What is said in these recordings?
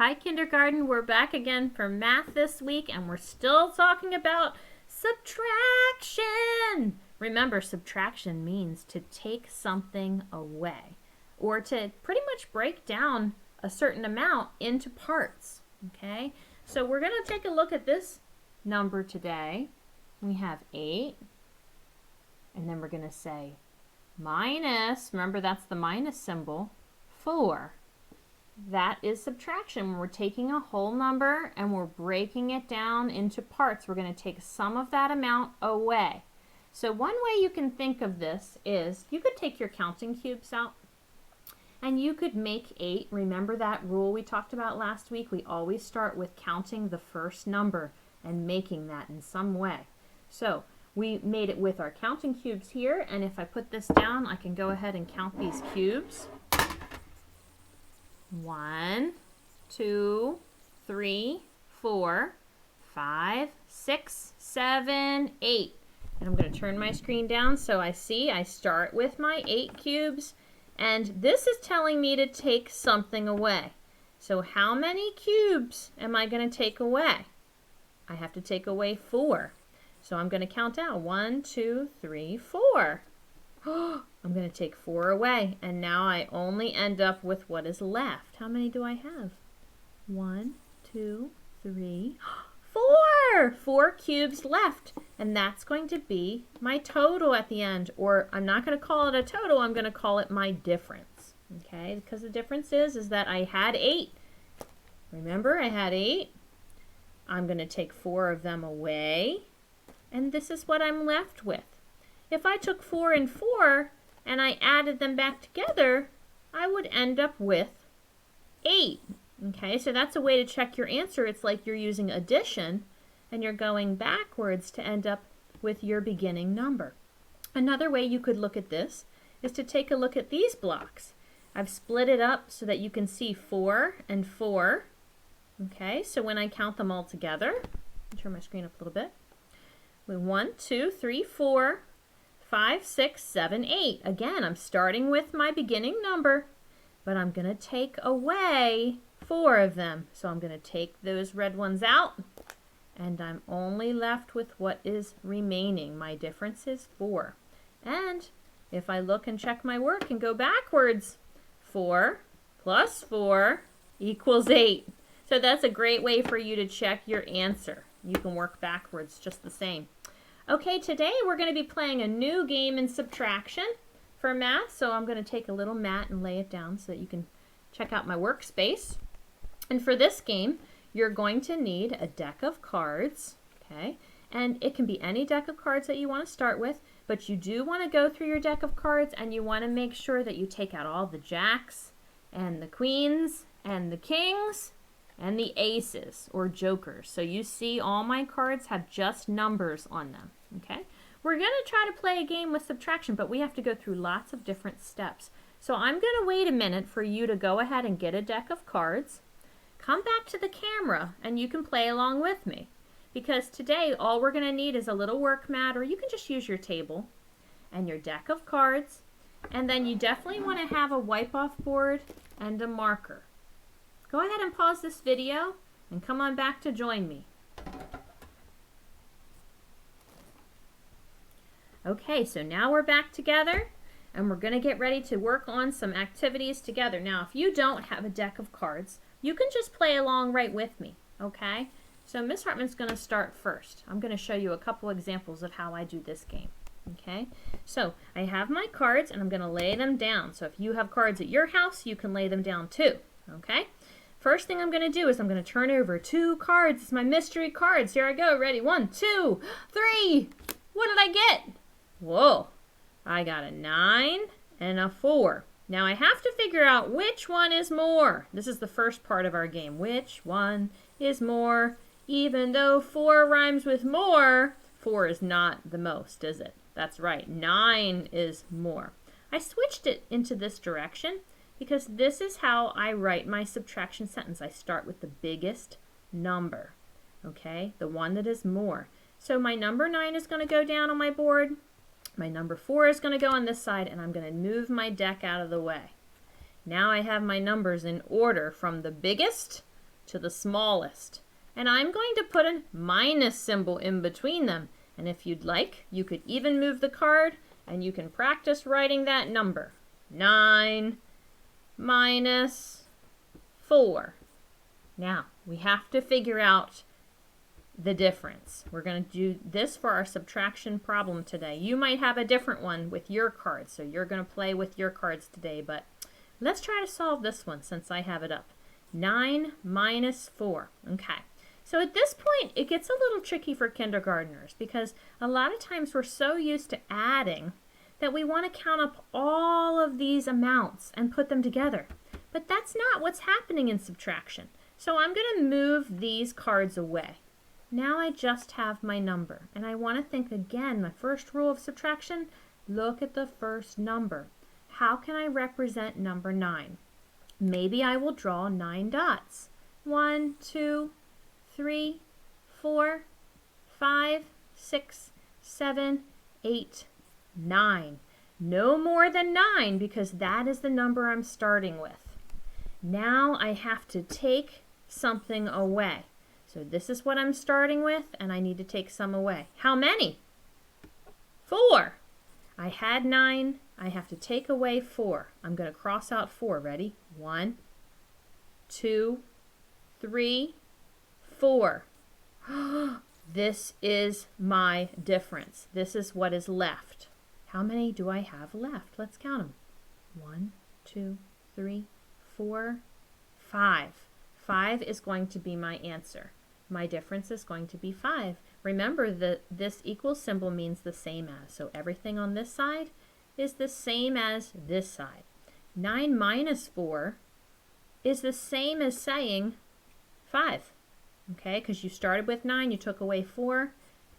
Hi, kindergarten. We're back again for math this week, and we're still talking about subtraction. Remember, subtraction means to take something away, or to pretty much break down a certain amount into parts, okay? So we're going to take a look at this number today. We have 8, and then we're going to say minus, remember that's the minus symbol, 4. That is subtraction. We're taking a whole number and we're breaking it down into parts. We're going to take some of that amount away. So one way you can think of this is you could take your counting cubes out and you could make 8. Remember that rule we talked about last week? We always start with counting the first number and making that in some way. So we made it with our counting cubes here, and if I put this down, I can go ahead and count these cubes. 1, 2, 3, 4, 5, 6, 7, 8. And I'm going to turn my screen down so I see I start with my 8 cubes, and this is telling me to take something away. So how many cubes am I going to take away? I have to take away 4. So I'm going to count out 1, 2, 3, 4. I'm going to take 4 away, and now I only end up with what is left. How many do I have? 1, 2, 3, 4! 4 cubes left, and that's going to be my total at the end, or I'm not going to call it a total, I'm going to call it my difference, okay? Because the difference is that I had 8. Remember, I had 8. I'm going to take 4 of them away, and this is what I'm left with. If I took 4 and 4 and I added them back together, I would end up with 8. Okay, so that's a way to check your answer. It's like you're using addition and you're going backwards to end up with your beginning number. Another way you could look at this is to take a look at these blocks. I've split it up so that you can see 4 and 4. Okay, so when I count them all together, turn my screen up a little bit. 1, 2, 3, 4, 5, 6, 7, 8. Again, I'm starting with my beginning number, but I'm going to take away 4 of them. So I'm going to take those red ones out, and I'm only left with what is remaining. My difference is 4. And if I look and check my work and go backwards, 4 plus 4 equals 8. So that's a great way for you to check your answer. You can work backwards just the same. Okay, today we're going to be playing a new game in subtraction for math. So I'm going to take a little mat and lay it down so that you can check out my workspace. And for this game, you're going to need a deck of cards, okay? And it can be any deck of cards that you want to start with, but you do want to go through your deck of cards and you want to make sure that you take out all the jacks and the queens and the kings and the aces or jokers. So you see all my cards have just numbers on them, okay? We're going to try to play a game with subtraction, but we have to go through lots of different steps. So I'm going to wait a minute for you to go ahead and get a deck of cards. Come back to the camera and you can play along with me. Because today all we're going to need is a little work mat, or you can just use your table and your deck of cards. And then you definitely want to have a wipe-off board and a marker. Go ahead and pause this video and come on back to join me. Okay, so now we're back together and we're going to get ready to work on some activities together. Now, if you don't have a deck of cards, you can just play along right with me, okay? So Miss Hartman's going to start first. I'm going to show you a couple examples of how I do this game, okay? So I have my cards and I'm going to lay them down. So if you have cards at your house, you can lay them down too, okay? First thing I'm going to do is I'm going to turn over 2 cards. It's my mystery cards. Here I go. Ready? 1, 2, 3. What did I get? Whoa. I got a 9 and a 4. Now I have to figure out which one is more. This is the first part of our game. Which one is more? Even though 4 rhymes with more, 4 is not the most, is it? That's right. 9 is more. I switched it into this direction because this is how I write my subtraction sentence. I start with the biggest number, okay? The one that is more. So my number 9 is going to go down on my board. My number 4 is going to go on this side, and I'm going to move my deck out of the way. Now I have my numbers in order from the biggest to the smallest. And I'm going to put a minus symbol in between them. And if you'd like, you could even move the card and you can practice writing that number. 9 minus 4. Now, we have to figure out the difference. We're going to do this for our subtraction problem today. You might have a different one with your cards, so you're going to play with your cards today, but let's try to solve this one since I have it up. 9 minus 4. Okay. So at this point, it gets a little tricky for kindergartners because a lot of times we're so used to adding that we want to count up all of these amounts and put them together. But that's not what's happening in subtraction. So I'm going to move these cards away. Now I just have my number. And I want to think again, my first rule of subtraction, look at the first number. How can I represent number 9? Maybe I will draw 9 dots. 1, 2, 3, 4, 5, 6, 7, 8, 9. No more than 9 because that is the number I'm starting with. Now I have to take something away. So this is what I'm starting with and I need to take some away. How many? 4. I had 9. I have to take away 4. I'm going to cross out 4. Ready? 1, 2, 3, 4. This is my difference. This is what is left. How many do I have left? Let's count them. 1, 2, 3, 4, 5. 5 is going to be my answer. My difference is going to be 5. Remember that this equal symbol means the same as. So everything on this side is the same as this side. 9 minus 4 is the same as saying 5. Okay, because you started with 9, you took away 4.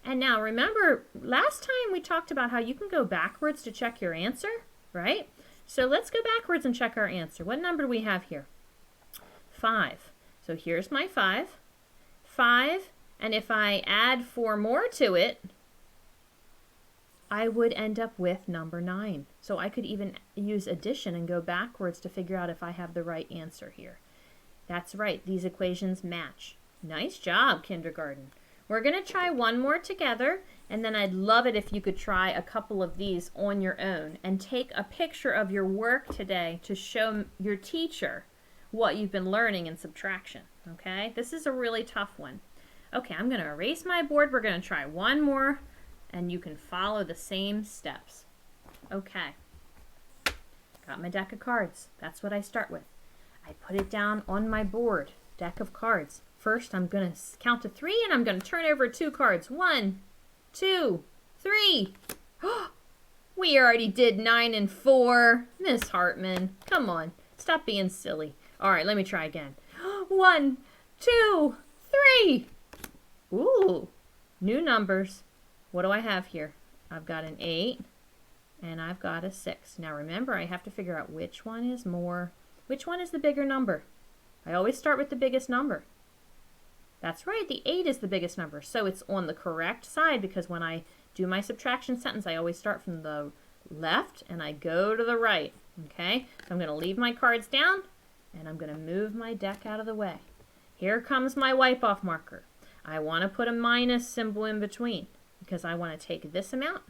And now remember, last time we talked about how you can go backwards to check your answer, right? So let's go backwards and check our answer. What number do we have here? 5. So here's my 5. 5, and if I add 4 more to it, I would end up with number 9. So I could even use addition and go backwards to figure out if I have the right answer here. That's right, these equations match. Nice job, kindergarten. We're going to try one more together, and then I'd love it if you could try a couple of these on your own and take a picture of your work today to show your teacher what you've been learning in subtraction. Okay, this is a really tough one. Okay, I'm going to erase my board. We're going to try one more, and you can follow the same steps. Okay, got my deck of cards. That's what I start with. I put it down on my board, deck of cards. First, I'm going to count to 3, and I'm going to turn over 2 cards. 1, 2, 3. We already did 9 and 4. Miss Hartman, come on. Stop being silly. All right, let me try again. 1, 2, 3. Ooh, new numbers. What do I have here? I've got an 8, and I've got a 6. Now remember, I have to figure out which one is more. Which one is the bigger number? I always start with the biggest number. That's right, the 8 is the biggest number. So it's on the correct side because when I do my subtraction sentence, I always start from the left and I go to the right. Okay, so I'm going to leave my cards down and I'm going to move my deck out of the way. Here comes my wipe off marker. I want to put a minus symbol in between because I want to take this amount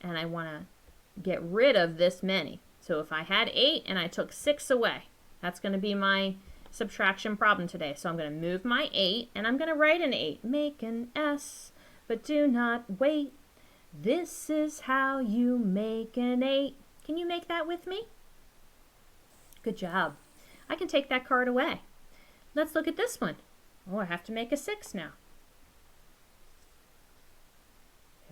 and I want to get rid of this many. So if I had 8 and I took 6 away, that's going to be my subtraction problem today. So I'm going to move my 8 and I'm going to write an 8. Make an S, but do not wait. This is how you make an 8. Can you make that with me? Good job. I can take that card away. Let's look at this one. Oh, I have to make a 6 now.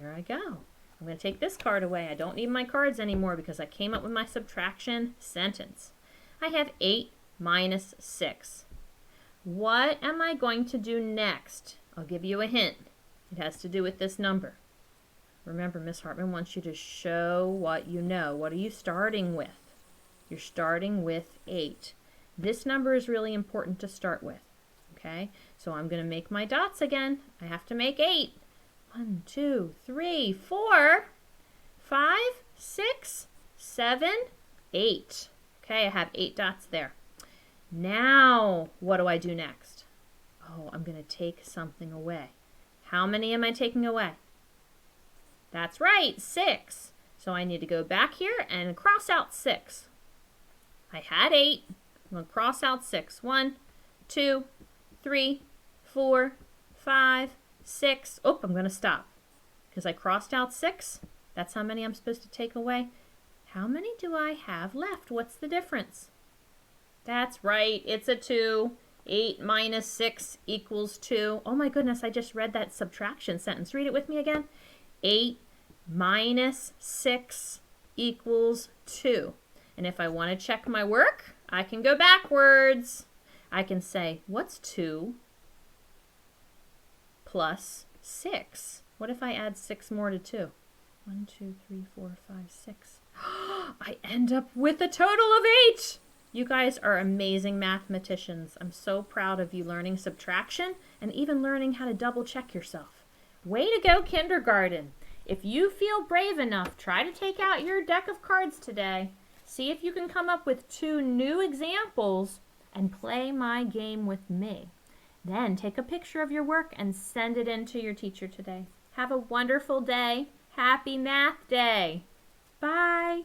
There I go. I'm going to take this card away. I don't need my cards anymore because I came up with my subtraction sentence. I have 8 minus 6. What am I going to do next? I'll give you a hint. It has to do with this number. Remember, Miss Hartman wants you to show what you know. What are you starting with? You're starting with 8. This number is really important to start with. Okay, so I'm going to make my dots again. I have to make 8. 1, 2, 3, 4, 5, 6, 7, 8. Okay, I have 8 dots there. Now, what do I do next? Oh, I'm going to take something away. How many am I taking away? That's right, 6. So I need to go back here and cross out 6. I had 8. I'm going to cross out 6. 1, 2, 3, 4, 5, 6. Oh, I'm going to stop because I crossed out 6. That's how many I'm supposed to take away. How many do I have left? What's the difference? That's right, it's a 2. 8 minus 6 equals 2. Oh my goodness, I just read that subtraction sentence. Read it with me again. 8 minus 6 equals 2. And if I want to check my work, I can go backwards. I can say, what's 2 plus 6? What if I add 6 more to 2? 1, 2, 3, 4, 5, 6. I end up with a total of 8. You guys are amazing mathematicians. I'm so proud of you learning subtraction and even learning how to double check yourself. Way to go, kindergarten. If you feel brave enough, try to take out your deck of cards today. See if you can come up with 2 new examples and play my game with me. Then take a picture of your work and send it in to your teacher today. Have a wonderful day. Happy Math Day. Bye.